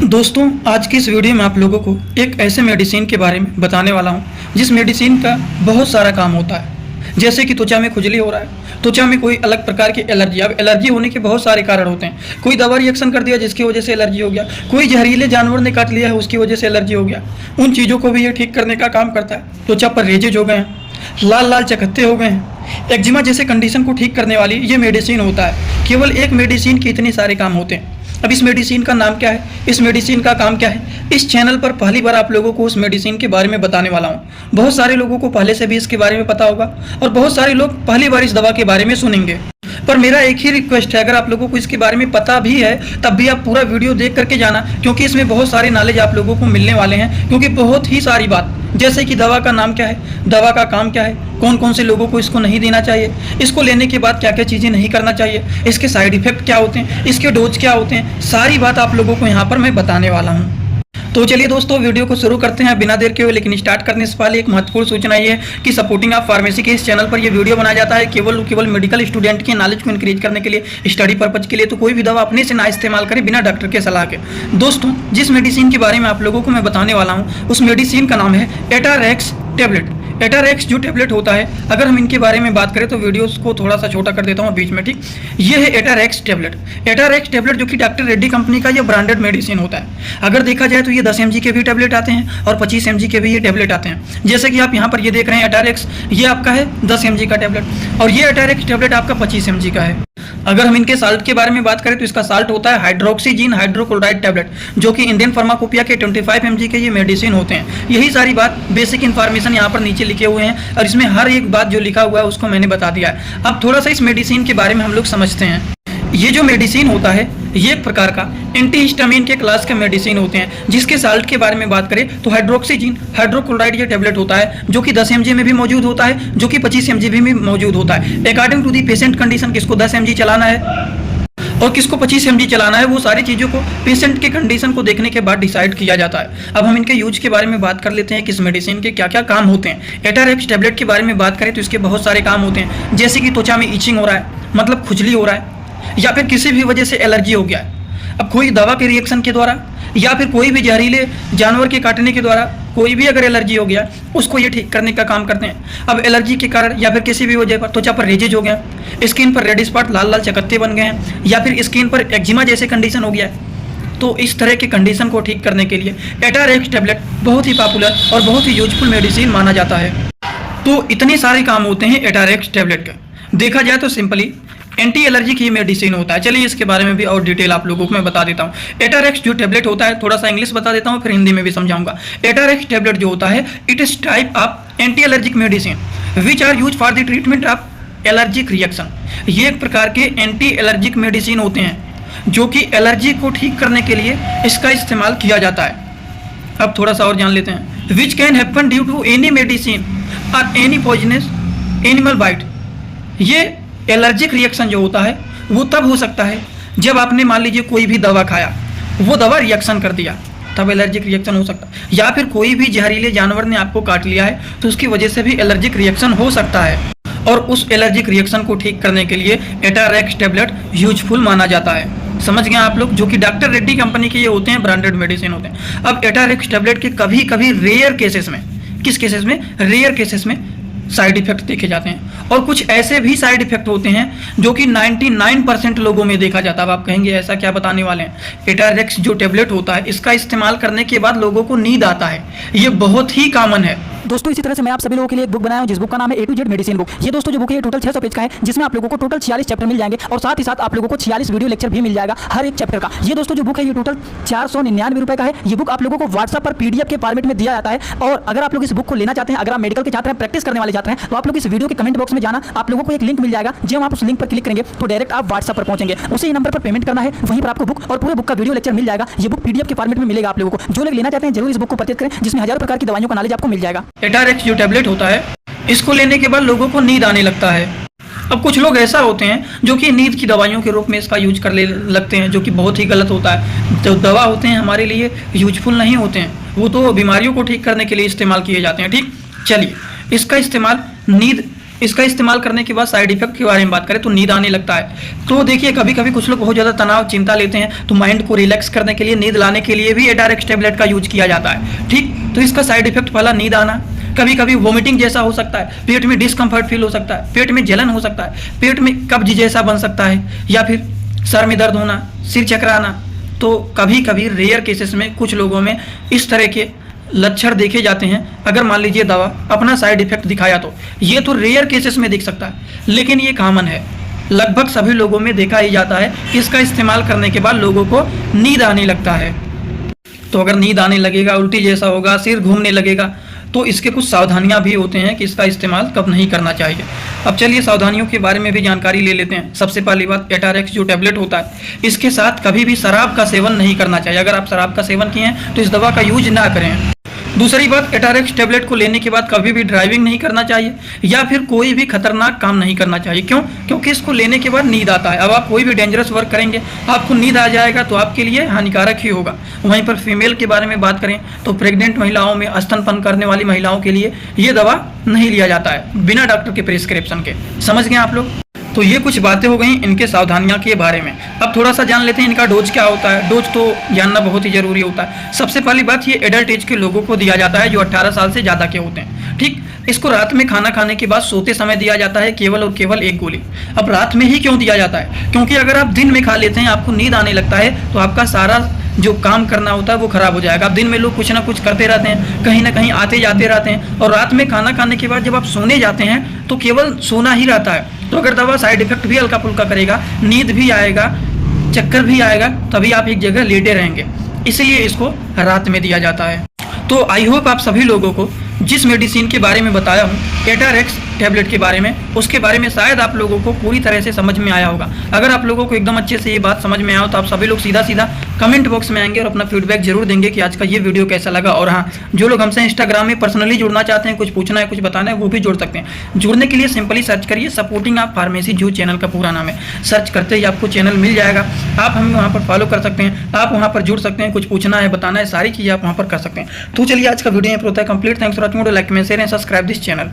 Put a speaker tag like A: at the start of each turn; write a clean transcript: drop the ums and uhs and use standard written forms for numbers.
A: दोस्तों, आज की इस वीडियो में आप लोगों को एक ऐसे मेडिसिन के बारे में बताने वाला हूं जिस मेडिसिन का बहुत सारा काम होता है। जैसे कि त्वचा में खुजली हो रहा है, त्वचा में कोई अलग प्रकार की एलर्जी। अब एलर्जी होने के बहुत सारे कारण होते हैं। कोई दवा रिएक्शन कर दिया जिसकी वजह से एलर्जी हो गया, कोई जहरीले जानवर ने काट लिया है उसकी वजह से एलर्जी हो गया। उन चीज़ों को भी ये ठीक करने का काम करता है। त्वचा पर रेजेज हो गए हैं, लाल लाल चकत्ते हो गए हैं, एक्जिमा जैसे कंडीशन को ठीक करने वाली ये मेडिसिन होता है। केवल एक मेडिसिन के इतने सारे काम होते हैं। अब इस मेडिसिन का नाम क्या है, इस मेडिसिन का काम क्या है, इस चैनल पर पहली बार आप लोगों को उस मेडिसिन के बारे में बताने वाला हूँ। बहुत सारे लोगों को पहले से भी इसके बारे में पता होगा और बहुत सारे लोग पहली बार इस दवा के बारे में सुनेंगे। पर मेरा एक ही रिक्वेस्ट है, अगर आप लोगों को इसके बारे में पता भी है तब भी आप पूरा वीडियो देख करके जाना, क्योंकि इसमें बहुत सारे नॉलेज आप लोगों को मिलने वाले हैं। क्योंकि बहुत ही सारी बात, जैसे कि दवा का नाम क्या है, दवा का काम क्या है, कौन कौन से लोगों को इसको नहीं देना चाहिए, इसको लेने के बाद क्या क्या चीज़ें नहीं करना चाहिए, इसके साइड इफेक्ट क्या होते हैं, इसके डोज क्या होते हैं, सारी बात आप लोगों को यहाँ पर मैं बताने वाला हूँ। तो चलिए दोस्तों, वीडियो को शुरू करते हैं बिना देर के हुए। लेकिन स्टार्ट करने से पहले एक महत्वपूर्ण सूचना ये है कि सपोर्टिंग ऑफ फार्मेसी के इस चैनल पर ये वीडियो बनाया जाता है केवल मेडिकल स्टूडेंट के नॉलेज को इंक्रीज करने के लिए, स्टडी पर्पज के लिए। तो कोई भी दवा अपने से ना इस्तेमाल करें बिना डॉक्टर के सलाह के। दोस्तों, जिस मेडिसिन के बारे में आप लोगों को मैं बताने वाला हूँ उस मेडिसिन का नाम है एटारेक्स टेबलेट। एटारेक्स जो टेबलेट होता है, अगर हम इनके बारे में बात करें तो वीडियोस को थोड़ा सा छोटा कर देता हूँ बीच में, ठीक। ये है एटारेक्स टेबलेट। एटारेक्स टेबलेट जो कि डॉक्टर रेड्डी कंपनी का ये ब्रांडेड मेडिसिन होता है। अगर देखा जाए तो ये 10 mg के भी टेबलेट आते हैं और 25 mg के भी ये टेबलेट आते हैं। जैसे कि आप यहाँ पर ये देख रहे हैं एटारेक्स, ये आपका है 10 mg का टेबलेट और ये एटारेक्स टेबलेट आपका 25 mg का है। अगर हम इनके साल्ट के बारे में बात करें तो इसका साल्ट होता है हाइड्रोक्सीजीन हाइड्रोक्लोराइड टेबलेट, जो कि इंडियन फार्माकोपिया के 25 mg के ये मेडिसिन होते हैं। यही सारी बात, बेसिक इन्फॉर्मेशन यहाँ पर नीचे लिखे हुए हैं और इसमें हर एक बात जो लिखा हुआ है उसको मैंने बता दिया है। अब थोड़ा सा इस मेडिसिन के बारे में हम लोग समझते हैं। ये जो मेडिसिन होता है ये एक प्रकार का एंटीहिस्टामिन के क्लास के मेडिसिन होते हैं। जिसके साल्ट के बारे में बात करें तो हाइड्रोक्सीजीन हाइड्रोक्लोराइड ये टेबलेट होता है, जो कि 10 mg में भी मौजूद होता है, जो कि 25 mg भी मौजूद होता है। According to the patient condition किसको 10 mg चलाना है और किसको 25 mg चलाना है, वो सारी चीज़ों को पेशेंट के कंडीशन को देखने के बाद डिसाइड किया जाता है। अब हम इनके यूज के बारे में बात कर लेते हैं कि इस मेडिसिन के क्या क्या काम होते हैं। एटारेक्स टेबलेट के बारे में बात करें तो इसके बहुत सारे काम होते हैं। जैसे कि त्वचा में इचिंग हो रहा है, मतलब खुजली हो रहा है, या फिर किसी भी वजह से एलर्जी हो गया है। अब कोई दवा के रिएक्शन के द्वारा या फिर कोई भी जहरीले जानवर के काटने के द्वारा कोई भी अगर एलर्जी हो गया उसको ये ठीक करने का काम करते हैं। अब एलर्जी के कारण या फिर किसी भी वजह पर त्वचा पर रेजेज हो गया, स्किन पर रेड स्पॉट लाल लाल चकत्ते बन गए हैं, या फिर स्किन पर एक्जिमा जैसे कंडीशन हो गया है, तो इस तरह के कंडीशन को ठीक करने के लिए एटारेक्स टेबलेट बहुत ही पॉपुलर और बहुत ही यूजफुल मेडिसिन माना जाता है। तो इतने सारे काम होते हैं एटारेक्स टेबलेट के। देखा जाए तो सिंपली एंटी एलर्जिक ये मेडिसिन होता है। चलिए इसके बारे में भी और डिटेल आप लोगों को मैं बता देता हूँ। एटारेक्स जो टेबलेट होता है, थोड़ा सा इंग्लिश बता देता हूँ फिर हिंदी में भी समझाऊंगा। एटारेक्स टेबलेट जो होता है, it is type of anti allergic medicine which are use for the treatment of allergic reaction. ये एक प्रकार के एंटी एलर्जिक मेडिसिन होते हैं जो कि एलर्जी को ठीक करने के लिए इसका इस्तेमाल किया जाता है। अब थोड़ा सा और जान लेते हैं। Which can happen due to any medicine और एनी पॉइजनस एनिमल बाइट। ये एलर्जिक रिएक्शन जो होता है वो तब हो सकता है जब आपने मान लीजिए कोई भी दवा खाया, वो दवा रिएक्शन कर दिया, तब एलर्जिक रिएक्शन हो सकता है। या फिर कोई भी जहरीले जानवर ने आपको काट लिया है तो उसकी वजह से भी एलर्जिक रिएक्शन हो सकता है। और उस एलर्जिक रिएक्शन को ठीक करने के लिए एटारेक्स टेबलेट यूजफुल माना जाता है। समझ गए आप लोग, जो कि डॉक्टर रेड्डी कंपनी के ये होते हैं, ब्रांडेड मेडिसिन होते हैं। अब एटारेक्स टेबलेट के कभी कभी रेयर केसेस में, किस केसेस में, रेयर केसेस में साइड इफेक्ट देखे जाते हैं। और कुछ ऐसे भी साइड इफेक्ट होते हैं जो कि 99% लोगों में देखा जाता है। अब आप कहेंगे ऐसा क्या बताने वाले हैं। एटारेक्स जो टेबलेट होता है इसका इस्तेमाल करने के बाद लोगों को नींद आता है, ये बहुत ही कॉमन है।
B: दोस्तों, इसी तरह से मैं आप सभी लोगों के लिए एक बुक बनाया हूं जिस बुक का नाम है A to Z medicine book. ये दोस्तों जो बुक है ये टोटल 600 पेज का है, जिसमें आप लोगों को टोटल 46 चैप्टर मिल जाएंगे और साथ ही साथ आप लोगों को 46 वीडियो लेक्चर भी मिल जाएगा हर एक चैप्टर का। ये दोस्तों जो बुक है ये टोटल 499 रुपए का है। ये बुक आप लोगों को व्हाट्सएप पर PDF के फॉर्मेट में दिया जाता है। और अगर आप लोग इस बुक को लेना चाहते हैं, अगर आप मेडिकल के छात्र हैं, प्रैक्टिस करने वाले छात्र हैं, तो आप लोग इस वीडियो के कमेंट बॉक्स में जाना, आप लोगों को एक लिंक मिल जाएगा। जब आप उस लिंक पर क्लिक करेंगे तो डायरेक्ट आप व्हाट्सएप पर पहुंचेंगे, उसी नंबर पर पेमेंट करना है, वहीं पर आपको बुक और पूरे बुक का वीडियो लेक्चर मिल जाएगा। ये बुक PDF के फॉर्मेट में मिलेगा आप लोगों को। जो लोग लेना चाहते हैं जरूर इस बुक को परचेज करें, जिसमें हजारों प्रकार की दवाइयों का नॉलेज आपको मिल जाएगा।
A: एटारेक्स जो टेबलेट होता है इसको लेने के बाद लोगों को नींद आने लगता है। अब कुछ लोग ऐसा होते हैं जो कि नींद की दवाइयों के रूप में इसका यूज कर ले लगते हैं, जो कि बहुत ही गलत होता है। जो दवा होते हैं हमारे लिए यूजफुल नहीं होते हैं, वो तो बीमारियों को ठीक करने के लिए इस्तेमाल किए जाते हैं, ठीक। चलिए, इसका इस्तेमाल नींद इसका इस्तेमाल करने के बाद साइड इफेक्ट के बारे में बात करें तो नींद आने लगता है। तो देखिए कभी कभी कुछ लोग बहुत ज़्यादा तनाव चिंता लेते हैं, तो माइंड को रिलैक्स करने के लिए, नींद लाने के लिए भी एटारेक्स टेबलेट का यूज किया जाता है। ठीक, तो इसका साइड इफेक्ट पहला नींद आना, कभी कभी वोमिटिंग जैसा हो सकता है, पेट में डिस्कम्फर्ट फील हो सकता है, पेट में जलन हो सकता है, पेट में कब्ज जैसा बन सकता है, या फिर सर में दर्द होना, सिर चकराना। तो कभी कभी रेयर केसेस में कुछ लोगों में इस तरह के लक्षण देखे जाते हैं। अगर मान लीजिए दवा अपना साइड इफेक्ट दिखाया तो ये तो रेयर केसेस में दिख सकता है, लेकिन ये कॉमन है, लगभग सभी लोगों में देखा ही जाता है कि इसका इस्तेमाल करने के बाद लोगों को नींद आने लगता है। तो अगर नींद आने लगेगा, उल्टी जैसा होगा, सिर घूमने लगेगा, तो इसके कुछ सावधानियां भी होते हैं कि इसका इस्तेमाल कब नहीं करना चाहिए। अब चलिए सावधानियों के बारे में भी जानकारी ले लेते हैं। सबसे पहली बात, एटारेक्स जो टैबलेट होता है, इसके साथ कभी भी शराब का सेवन नहीं करना चाहिए। अगर आप शराब का सेवन किए हैं तो इस दवा का यूज ना करें। दूसरी बात, एटारेक्स टैबलेट को लेने के बाद कभी भी ड्राइविंग नहीं करना चाहिए या फिर कोई भी खतरनाक काम नहीं करना चाहिए। क्यों? क्योंकि इसको लेने के बाद नींद आता है। अब आप कोई भी डेंजरस वर्क करेंगे, आपको नींद आ जाएगा, तो आपके लिए हानिकारक ही होगा। वहीं पर फीमेल के बारे में बात करें तो प्रेग्नेंट महिलाओं में, स्तनपान करने वाली महिलाओं के लिए ये दवा नहीं लिया जाता है बिना डॉक्टर के प्रिस्क्रिप्शन के। समझ गए आप लोग? तो ये कुछ बातें हो गई इनके सावधानियां के बारे में। अब थोड़ा सा जान लेते हैं इनका डोज क्या होता है। डोज तो जानना बहुत ही जरूरी होता है। सबसे पहली बात, ये एडल्ट एज के लोगों को दिया जाता है जो 18 साल से ज़्यादा के होते हैं। ठीक, इसको रात में खाना खाने के बाद सोते समय दिया जाता है, केवल और केवल 1 गोली। अब रात में ही क्यों दिया जाता है? क्योंकि अगर आप दिन में खा लेते हैं, आपको नींद आने लगता है, तो आपका सारा जो काम करना होता है वो खराब हो जाएगा। अब दिन में लोग कुछ ना कुछ करते रहते हैं, कहीं ना कहीं आते जाते रहते हैं, और रात में खाना खाने के बाद जब आप सोने जाते हैं तो केवल सोना ही रहता है। तो अगर दवा साइड इफेक्ट भी हल्का फुल्का करेगा, नींद भी आएगा, चक्कर भी आएगा, तभी आप एक जगह लेटे रहेंगे। इसलिए इसको रात में दिया जाता है। तो आई होप आप सभी लोगों को जिस मेडिसिन के बारे में बताया हूँ, एटारेक्स टैबलेट के बारे में, उसके बारे में शायद आप लोगों को पूरी तरह से समझ में आया होगा। अगर आप लोगों को एकदम अच्छे से ये बात समझ में आया हो तो आप सभी लोग सीधा सीधा कमेंट बॉक्स में आएंगे और अपना फीडबैक जरूर देंगे कि आज का ये वीडियो कैसा लगा। और हाँ, जो लोग हमसे इंस्टाग्राम में पर्सनली जुड़ना चाहते हैं, कुछ पूछना है, कुछ बताना है, वो भी जुड़ सकते हैं। जुड़ने के लिए सिंपली सर्च करिए सपोर्टिंग आप फार्मेसी, जो चैनल का पूरा नाम है। सर्च करते ही आपको चैनल मिल जाएगा। आप हमें वहाँ पर फॉलो कर सकते हैं, आप वहाँ पर जुड़ सकते हैं, कुछ पूछना है, बताना है, सारी चीज़ें आप वहाँ पर कर सकते हैं। तो चलिए आज का वीडियो यहाँ पर होता है complete. Thanks for watching, like, comment, share and subscribe this channel.